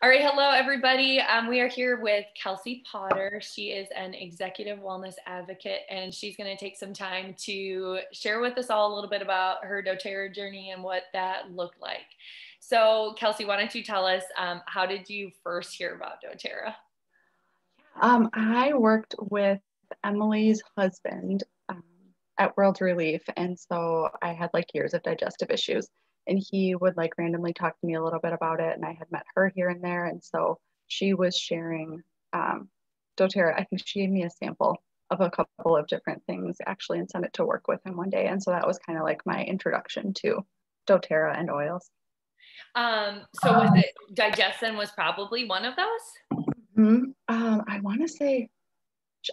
All right, hello everybody. We are here with Kelsey Potter. She is an executive wellness advocate, and she's going to take some time to share with us all a little bit about her doTERRA journey and what that looked like. So, Kelsey, why don't you tell us how did you first hear about doTERRA? I worked with Emily's husband at World Relief, and so I had like years of digestive issues, and he would like randomly talk to me a little bit about it, and I had met her here and there, and so she was sharing doTERRA. I think she gave me a sample of a couple of different things actually and sent it to work with him one day, and so that was kind of like my introduction to doTERRA and oils. So was it digestion was probably one of those? I want to say,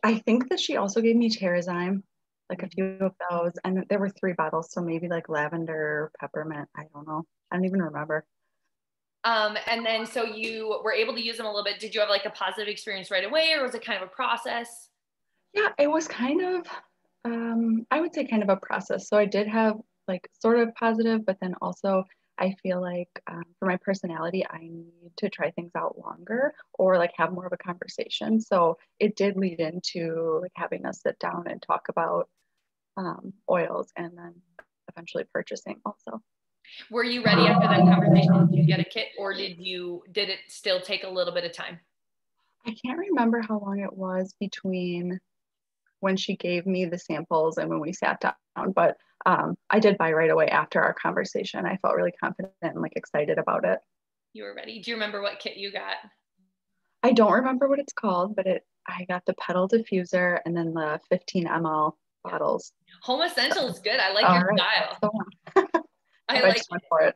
I think that she also gave me Terrazyme, like a few of those, and there were 3 bottles, so maybe like lavender, peppermint. I don't know. I don't even remember. And then so you were able to use them a little bit. Did you have like a positive experience right away, or was it kind of a process? Yeah, it was kind of, I would say kind of a process. So I did have like sort of positive, but then also I feel like for my personality, I need to try things out longer or like have more of a conversation. So it did lead into like having us sit down and talk about oils and then eventually purchasing also. Were you ready after that conversation to get a kit, or did it still take a little bit of time? I can't remember how long it was between when she gave me the samples and when we sat down, but I did buy right away after our conversation. I felt really confident and like excited about it. You were ready. Do you remember what kit you got? I don't remember what it's called, but I got the pedal diffuser and then the 15 ml bottles. Home Essential is good. I like All your right, style. I I like just went for it.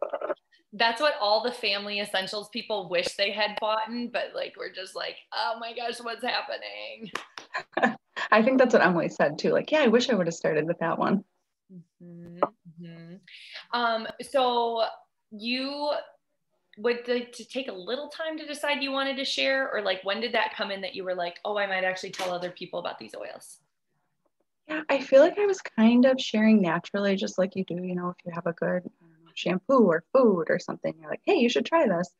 That's what all the family essentials people wish they had bought in, but like we're just like, oh my gosh, what's happening? I think that's what Emily said too. Like, yeah, I wish I would have started with that one. So you would like to take a little time to decide you wanted to share, or like when did that come in that you were like, oh, I might actually tell other people about these oils? Yeah, I feel like I was kind of sharing naturally, just like you do, if you have a good, I don't know, shampoo or food or something, you're like, hey, you should try this.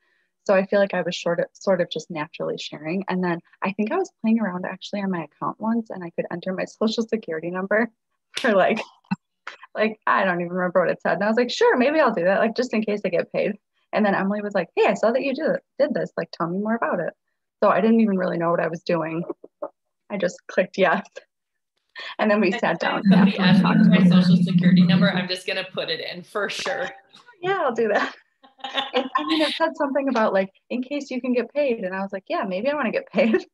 So I feel like I was sort of just naturally sharing. And then I think I was playing around actually on my account once and I could enter my social security number for like I don't even remember what it said. And I was like, sure, maybe I'll do that, like just in case I get paid. And then Emily was like, hey, I saw that you did this. Like, tell me more about it. So I didn't even really know what I was doing. I just clicked yes. And then we sat down. Somebody asked me for my social security number. I'm just going to put it in for sure. Yeah, I'll do that. I mean, it said something about like, in case you can get paid. And I was like, yeah, maybe I want to get paid.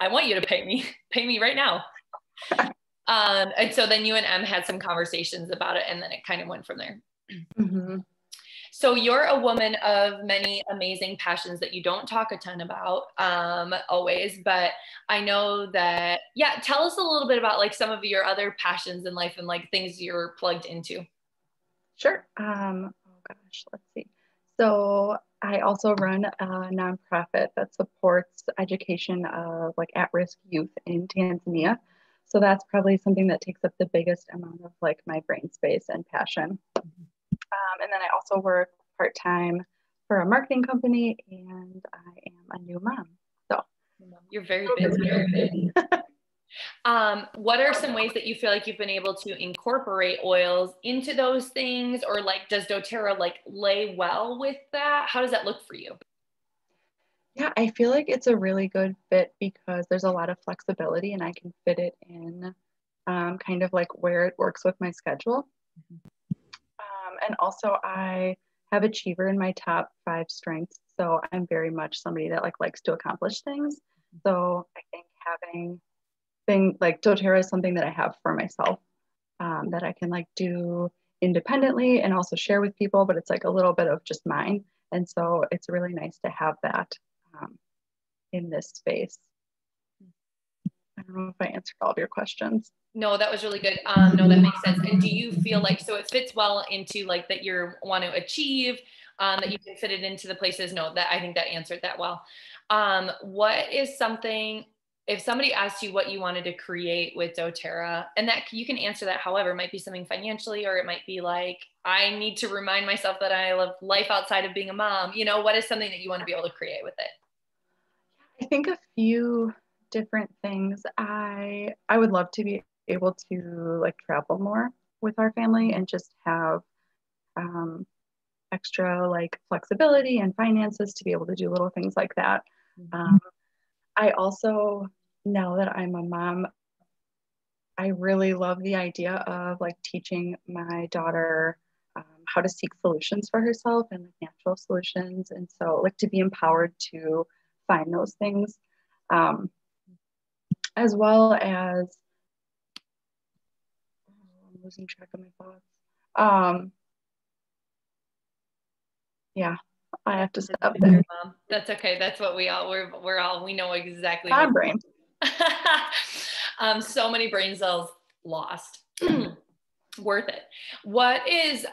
I want you to pay me right now. And so then you and Em had some conversations about it, and then it kind of went from there. Mm-hmm. So you're a woman of many amazing passions that you don't talk a ton about always, but I know that, yeah, tell us a little bit about like some of your other passions in life and like things you're plugged into. Sure. Oh gosh, let's see. So I also run a nonprofit that supports education of like at-risk youth in Tanzania. So that's probably something that takes up the biggest amount of like my brain space and passion. And then I also work part-time for a marketing company and I am a new mom. So you're very busy. What are some ways that you feel like you've been able to incorporate oils into those things, or like does doTERRA like lay well with that? How does that look for you? Yeah, I feel like it's a really good fit because there's a lot of flexibility and I can fit it in kind of like where it works with my schedule. And also I have achiever in my top 5 strengths. So I'm very much somebody that like likes to accomplish things. So I think having thing like doTERRA is something that I have for myself that I can like do independently and also share with people, but it's like a little bit of just mine. And so it's really nice to have that in this space. I don't know if I answered all of your questions. No, that was really good. No, that makes sense. And do you feel like, so it fits well into like that you want to achieve, that you can fit it into the places? No, that I think that answered that well. What is something if somebody asked you what you wanted to create with doTERRA, and that you can answer that however, it might be something financially, or it might be like, I need to remind myself that I live life outside of being a mom. You know, what is something that you want to be able to create with it? I think a few different things. I would love to be able to like travel more with our family and just have extra like flexibility and finances to be able to do little things like that. I also, now that I'm a mom, I really love the idea of like teaching my daughter how to seek solutions for herself and like natural solutions. And so like to be empowered to find those things, as well as, I'm losing track of my thoughts. Yeah, I have to stop there. That's okay. That's what we know exactly. My brain. So many brain cells lost. Worth it. What is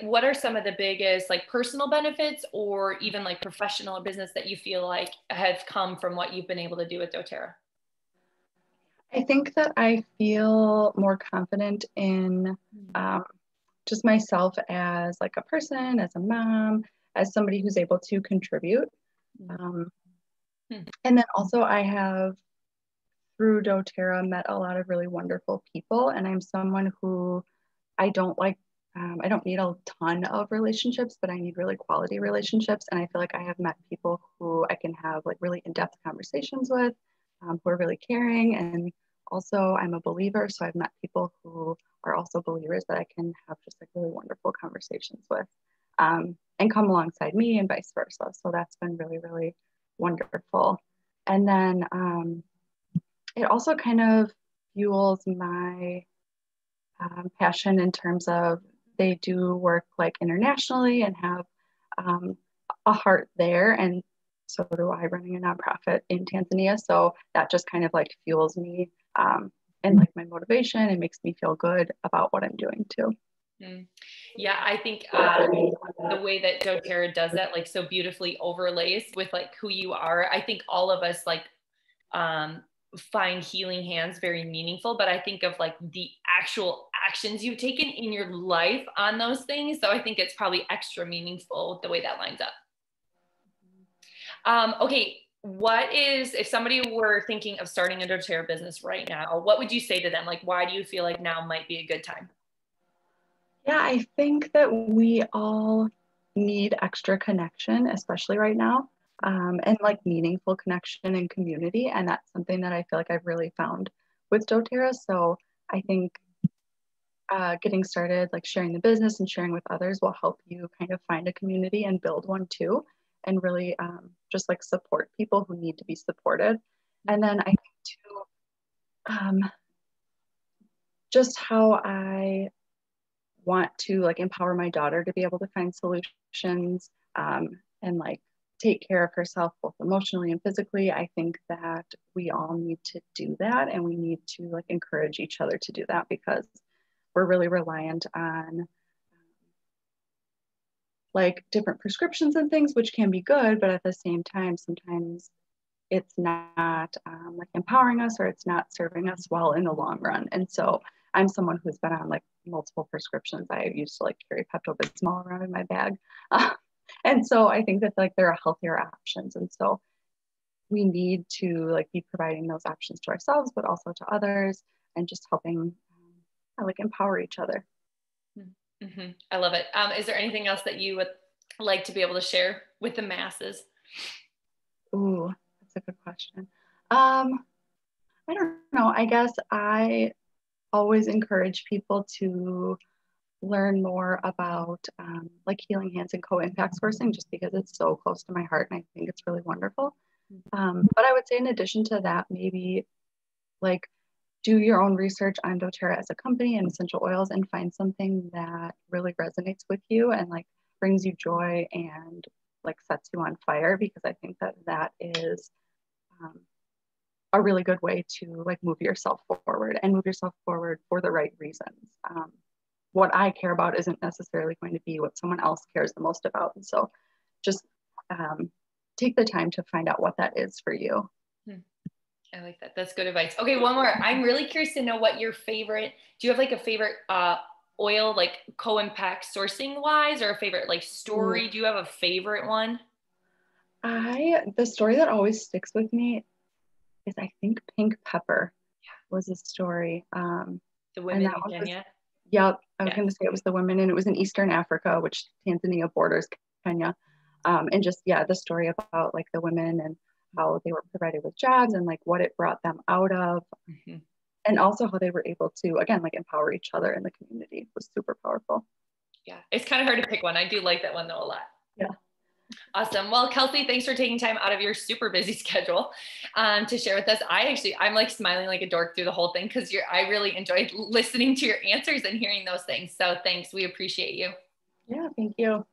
what are some of the biggest like personal benefits or even like professional or business that you feel like have come from what you've been able to do with doTERRA? I think that I feel more confident in just myself as like a person, as a mom, as somebody who's able to contribute. And then also I have, through doTERRA, met a lot of really wonderful people. And I'm someone who I don't need a ton of relationships, but I need really quality relationships. And I feel like I have met people who I can have like really in-depth conversations with, who are really caring. And also I'm a believer. So I've met people who are also believers that I can have just like really wonderful conversations with, and come alongside me and vice versa. So that's been really, really wonderful. And then it also kind of fuels my passion in terms of they do work like internationally and have a heart there. And so do I, running a nonprofit in Tanzania. So that just kind of like fuels me and like my motivation and makes me feel good about what I'm doing too. Yeah, I think the way that doTERRA does that like so beautifully overlays with like who you are. I think all of us like find healing hands very meaningful, but I think of like the actual actions you've taken in your life on those things. So I think it's probably extra meaningful the way that lines up. Okay, if somebody were thinking of starting a doTERRA business right now, what would you say to them? Like, why do you feel like now might be a good time? Yeah, I think that we all need extra connection, especially right now, and like meaningful connection and community. And that's something that I feel like I've really found with doTERRA. So I think getting started, like sharing the business and sharing with others will help you kind of find a community and build one too, and really just like support people who need to be supported. And then I think too, just how I want to like empower my daughter to be able to find solutions and like take care of herself both emotionally and physically. I think that we all need to do that, and we need to like encourage each other to do that, because we're really reliant on like different prescriptions and things, which can be good, but at the same time sometimes it's not like empowering us, or it's not serving us well in the long run. And so I'm someone who's been on like multiple prescriptions. I used to like carry Pepto-Bismol around in my bag. And so I think that like there are healthier options. And so we need to like be providing those options to ourselves, but also to others, and just helping like empower each other. Mm-hmm. I love it. Is there anything else that you would like to be able to share with the masses? Ooh, that's a good question. I don't know. I guess I always encourage people to learn more about like healing hands and co-impact sourcing, just because it's so close to my heart and I think it's really wonderful. But I would say in addition to that, maybe like do your own research on doTERRA as a company and essential oils, and find something that really resonates with you and like brings you joy and like sets you on fire, because I think that that is a really good way to like move yourself forward, and move yourself forward for the right reasons. What I care about isn't necessarily going to be what someone else cares the most about. And so just take the time to find out what that is for you. I like that. That's good advice. Okay, one more. I'm really curious to know what your favorite, do you have like a favorite oil, like co-impact sourcing wise, or a favorite like Ooh. story? Do you have a favorite one? The story that always sticks with me is, I think, Pink Pepper was a story. The And women that in one was, Kenya? yep, I was Yes. going to say it was the women, and it was in Eastern Africa, which Tanzania borders Kenya. And just, yeah, the story about like the women and how they were provided with jobs and like what it brought them out of. Mhm. And also how they were able to, again, like empower each other in the community was super powerful. Yeah, it's kind of hard to pick one. I do like that one though a lot. Yeah. Awesome. Well, Kelsey, thanks for taking time out of your super busy schedule to share with us. I'm like smiling like a dork through the whole thing because I really enjoyed listening to your answers and hearing those things. So thanks. We appreciate you. Yeah, thank you.